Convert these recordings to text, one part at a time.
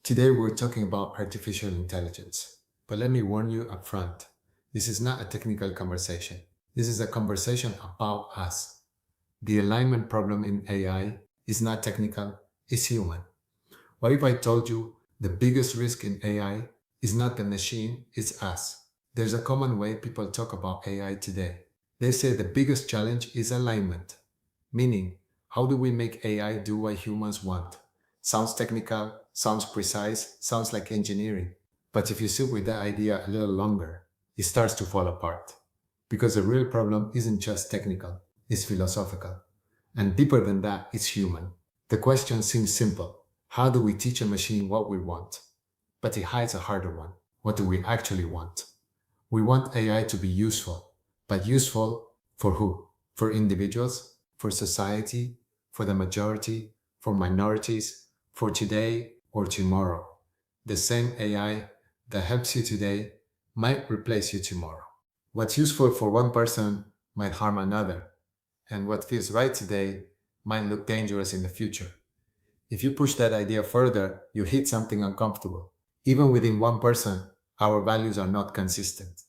Today we're talking about artificial intelligence. But let me warn you up front. This is not a technical conversation. This is a conversation about us. The alignment problem in AI is not technical, it's human. What if I told you the biggest risk in AI is not the machine, it's us? There's a common way people talk about AI today. They say the biggest challenge is alignment, meaning, how do we make AI do what humans want? Sounds technical, sounds precise, sounds like engineering. But if you sit with that idea a little longer, it starts to fall apart. Because the real problem isn't just technical, it's philosophical. And deeper than that, it's human. The question seems simple. How do we teach a machine what we want? But it hides a harder one. What do we actually want? We want AI to be useful, but useful for who? For individuals, for society, for the majority, for minorities, for today or tomorrow. The same AI that helps you today might replace you tomorrow. What's useful for one person might harm another, and what feels right today might look dangerous in the future. If you push that idea further, you hit something uncomfortable. Even within one person, our values are not consistent.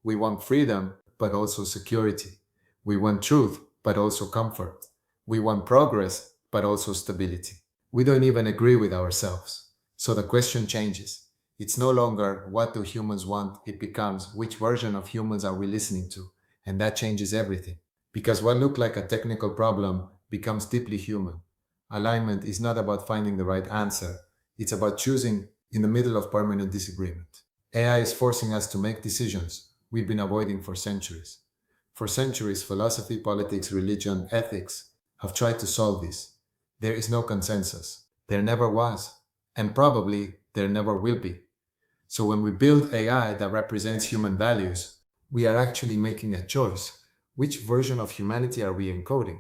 We want freedom, but also security. We want truth, but also comfort. We want progress, but also stability. We don't even agree with ourselves. So the question changes. It's no longer what do humans want, it becomes which version of humans are we listening to? And that changes everything. Because what looked like a technical problem becomes deeply human. Alignment is not about finding the right answer, it's about choosing in the middle of permanent disagreement. AI is forcing us to make decisions we've been avoiding for centuries. For centuries, philosophy, politics, religion, ethics have tried to solve this. There is no consensus. There never was. And probably there never will be. So when we build AI that represents human values, we are actually making a choice. Which version of humanity are we encoding?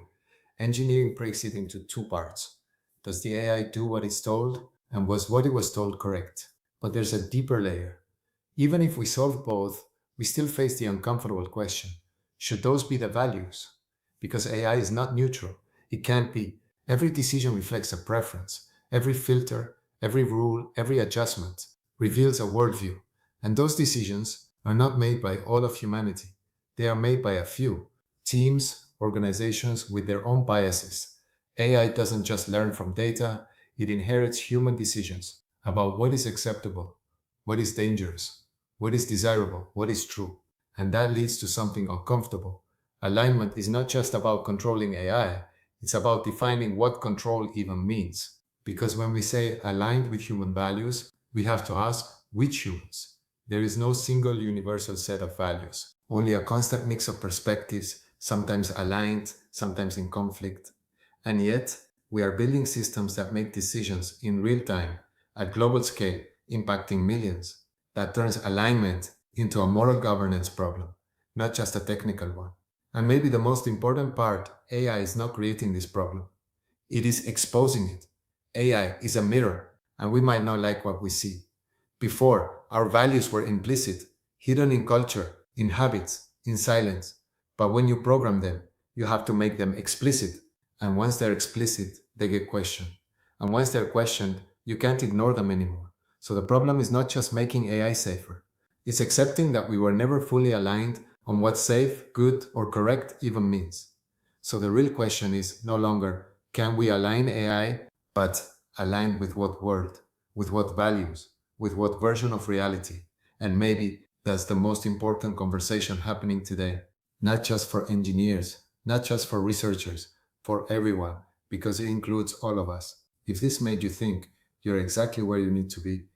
Engineering breaks it into two parts. Does the AI do what it's told? And was what it was told correct? But there's a deeper layer. Even if we solve both, we still face the uncomfortable question. Should those be the values? Because AI is not neutral. It can't be. Every decision reflects a preference. Every filter, every rule, every adjustment reveals a worldview. And those decisions are not made by all of humanity. They are made by a few teams, organizations with their own biases. AI doesn't just learn from data, it inherits human decisions about what is acceptable, what is dangerous, what is desirable, what is true. And that leads to something uncomfortable. Alignment is not just about controlling AI, it's about defining what control even means. Because when we say aligned with human values, we have to ask which humans. There is no single universal set of values, only a constant mix of perspectives, sometimes aligned, sometimes in conflict. And yet, we are building systems that make decisions in real time, at global scale, impacting millions. That turns alignment into a moral governance problem, not just a technical one. And maybe the most important part, AI is not creating this problem. It is exposing it. AI is a mirror, and we might not like what we see. Before, our values were implicit, hidden in culture, in habits, in silence. But when you program them, you have to make them explicit. And once they're explicit, they get questioned. And once they're questioned, you can't ignore them anymore. So the problem is not just making AI safer. It's accepting that we were never fully aligned on what safe, good, or correct even means. So the real question is no longer, can we align AI, but align with what world, with what values, with what version of reality? And maybe that's the most important conversation happening today. Not just for engineers, not just for researchers, for everyone, because it includes all of us. If this made you think, you're exactly where you need to be.